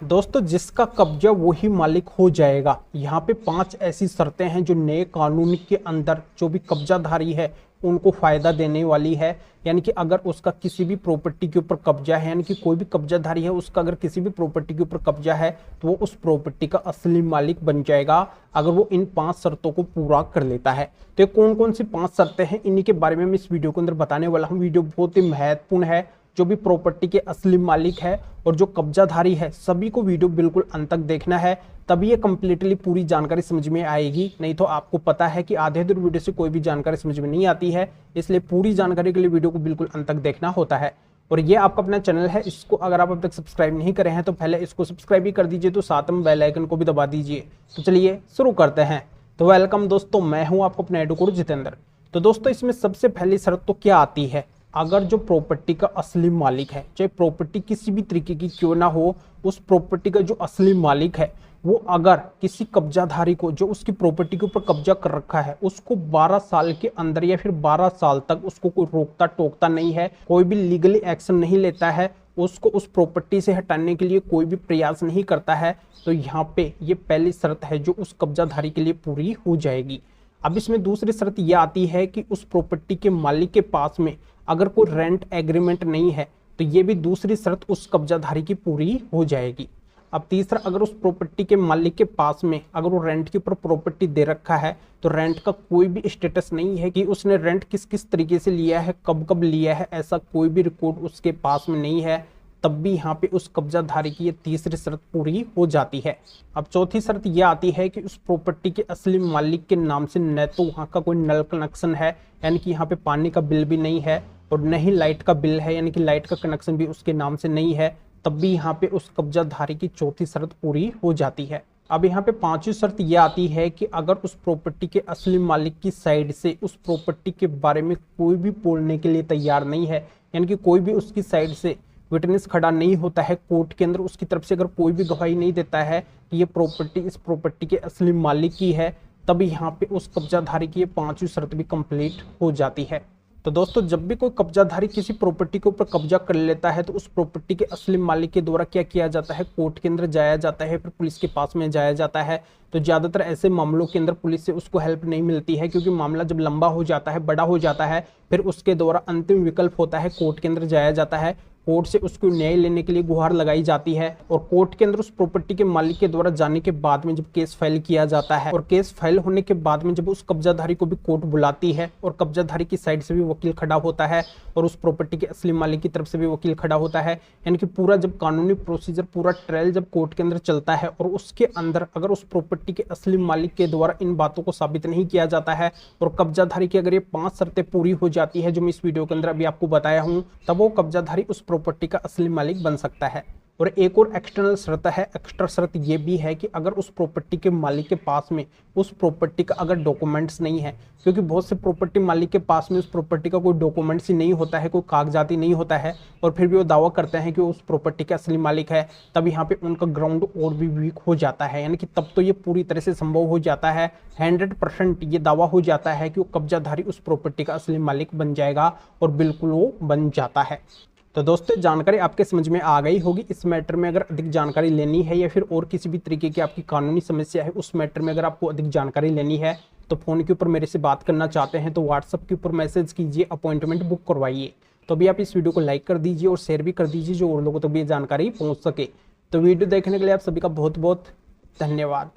दोस्तों जिसका कब्जा वही मालिक हो जाएगा। यहाँ पे 5 ऐसी शर्तें हैं जो नए कानून के अंदर जो भी कब्जाधारी है उनको फायदा देने वाली है। यानी कि अगर उसका किसी भी प्रॉपर्टी के ऊपर कब्जा है, यानी कि कोई भी कब्जाधारी है उसका अगर किसी भी प्रॉपर्टी के ऊपर कब्जा है तो वो उस प्रॉपर्टी का असली मालिक बन जाएगा अगर वो इन 5 शर्तों को पूरा कर लेता है। तो ये कौन कौन सी 5 शर्तें हैं इन्हीं के बारे में मैं इस वीडियो के अंदर बताने वाला हूँ। वीडियो बहुत ही महत्वपूर्ण है। जो भी प्रॉपर्टी के असली मालिक है और जो कब्जाधारी है सभी को वीडियो बिल्कुल अंत तक देखना है, तभी ये कंप्लीटली पूरी जानकारी समझ में आएगी। नहीं तो आपको पता है कि आधे दूर वीडियो से कोई भी जानकारी समझ में नहीं आती है, इसलिए पूरी जानकारी के लिए वीडियो को बिल्कुल अंत तक देखना होता है। और ये आपका अपना चैनल है, इसको अगर आप अब तक सब्सक्राइब नहीं करे हैं तो पहले इसको सब्सक्राइब भी कर दीजिए, तो साथ में बेल आइकन को भी दबा दीजिए। तो चलिए शुरू करते हैं। तो वेलकम दोस्तों, मैं हूं आपको अपना एडुकोर जितेंद्र। तो दोस्तों इसमें सबसे पहली शर्त तो क्या आती है, अगर जो प्रॉपर्टी का असली मालिक है, चाहे प्रॉपर्टी किसी भी तरीके की क्यों ना हो, उस प्रॉपर्टी का जो असली मालिक है वो अगर किसी कब्जाधारी को जो उसकी प्रॉपर्टी के ऊपर कब्जा कर रखा है उसको 12 साल के अंदर या फिर 12 साल तक उसको कोई रोकता टोकता नहीं है, कोई भी लीगली एक्शन नहीं लेता है, उसको उस प्रॉपर्टी से हटाने के लिए कोई भी प्रयास नहीं करता है, तो यहाँ पे ये पहली शर्त है जो उस कब्जाधारी के लिए पूरी हो जाएगी। अब इसमें दूसरी शर्त यह आती है कि उस प्रॉपर्टी के मालिक के पास में अगर कोई रेंट एग्रीमेंट नहीं है तो ये भी दूसरी शर्त उस कब्जाधारी की पूरी हो जाएगी। अब तीसरा, अगर उस प्रॉपर्टी के मालिक के पास में अगर वो रेंट के ऊपर प्रॉपर्टी दे रखा है तो रेंट का कोई भी स्टेटस नहीं है कि उसने रेंट किस किस तरीके से लिया है, कब कब लिया है, ऐसा कोई भी रिकॉर्ड उसके पास में नहीं है, तब भी यहाँ पे उस कब्जाधारी की ये तीसरी शर्त पूरी हो जाती है। अब चौथी शर्त यह आती है कि उस प्रॉपर्टी के असली मालिक के नाम से न तो वहाँ का कोई नल कनेक्शन है, यानी कि यहाँ पे पानी का बिल भी नहीं है, और न ही लाइट का बिल है, यानी कि लाइट का कनेक्शन भी उसके नाम से नहीं है, तब भी यहाँ पे उस कब्जाधारी की चौथी शर्त पूरी हो जाती है। अब यहाँ पे पांचवी शर्त यह आती है कि अगर उस प्रॉपर्टी के असली मालिक की साइड से उस प्रॉपर्टी के बारे में कोई भी बोलने के लिए तैयार नहीं है, यानी कि कोई भी उसकी साइड से विटनेस खड़ा नहीं होता है कोर्ट के अंदर, उसकी तरफ से अगर कोई भी गवाही नहीं देता है कि ये प्रॉपर्टी इस प्रॉपर्टी के असली मालिक की है, तभी यहाँ पे उस कब्जाधारी की ये पांचवी शर्त भी कंप्लीट हो जाती है। तो दोस्तों जब भी कोई कब्जाधारी किसी प्रॉपर्टी के ऊपर कब्जा कर लेता है तो उस प्रॉपर्टी के असली मालिक के द्वारा क्या किया जाता है, कोर्ट के अंदर जाया जाता है, फिर पुलिस के पास में जाया जाता है। तो ज़्यादातर ऐसे मामलों के अंदर पुलिस से उसको हेल्प नहीं मिलती है, क्योंकि मामला जब लंबा हो जाता है, बड़ा हो जाता है, फिर उसके द्वारा अंतिम विकल्प होता है कोर्ट के अंदर जाया जाता है। कोर्ट से उसको न्याय लेने के लिए गुहार लगाई जाती है, और कोर्ट के अंदर उस प्रॉपर्टी के मालिक के द्वारा जाने के बाद में जब केस फाइल किया जाता है, और केस फाइल होने के बाद में जब उस कब्जाधारी को भी कोर्ट बुलाती है और कब्जाधारी की साइड से भी वकील खड़ा होता है और उस प्रॉपर्टी के असली मालिक की तरफ से भी वकील खड़ा होता है, यानी कि पूरा जब कानूनी प्रोसीजर, पूरा ट्रायल जब कोर्ट के अंदर चलता है और उसके अंदर अगर उस प्रॉपर्टी के असली मालिक के द्वारा इन बातों को साबित नहीं किया जाता है और कब्जाधारी की अगर ये 5 शर्तें पूरी हो जाती है जो मैं इस वीडियो के अंदर अभी आपको बताया हूं, तब वो कब्जाधारी उस प्रॉपर्टी का असली मालिक बन सकता है। और एक और एक्सटर्नल शर्त है, एक्स्ट्रा शर्त ये भी है कि अगर उस प्रॉपर्टी के मालिक के पास में उस प्रॉपर्टी का अगर डॉक्यूमेंट्स नहीं है, क्योंकि बहुत से प्रॉपर्टी मालिक के पास में उस प्रॉपर्टी का कोई डॉक्यूमेंट्स ही नहीं होता है, कोई कागजात ही नहीं होता है, और फिर भी वो दावा करते हैं कि वो उस प्रॉपर्टी के असली मालिक है, तब यहाँ पे उनका ग्राउंड और भी वीक हो जाता है। यानी कि तब तो ये पूरी तरह से संभव हो जाता है, 100% ये दावा हो जाता है कि वो कब्जाधारी उस प्रॉपर्टी का असली मालिक बन जाएगा, और बिल्कुल वो बन जाता है। तो दोस्तों जानकारी आपके समझ में आ गई होगी। इस मैटर में अगर अधिक जानकारी लेनी है या फिर और किसी भी तरीके की आपकी कानूनी समस्या है, उस मैटर में अगर आपको अधिक जानकारी लेनी है तो फ़ोन के ऊपर मेरे से बात करना चाहते हैं तो व्हाट्सअप के ऊपर मैसेज कीजिए, अपॉइंटमेंट बुक करवाइए। तो अभी आप इस वीडियो को लाइक कर दीजिए और शेयर भी कर दीजिए जो और लोगों तक भी ये जानकारी पहुँच सके। तो वीडियो देखने के लिए आप सभी का बहुत बहुत धन्यवाद।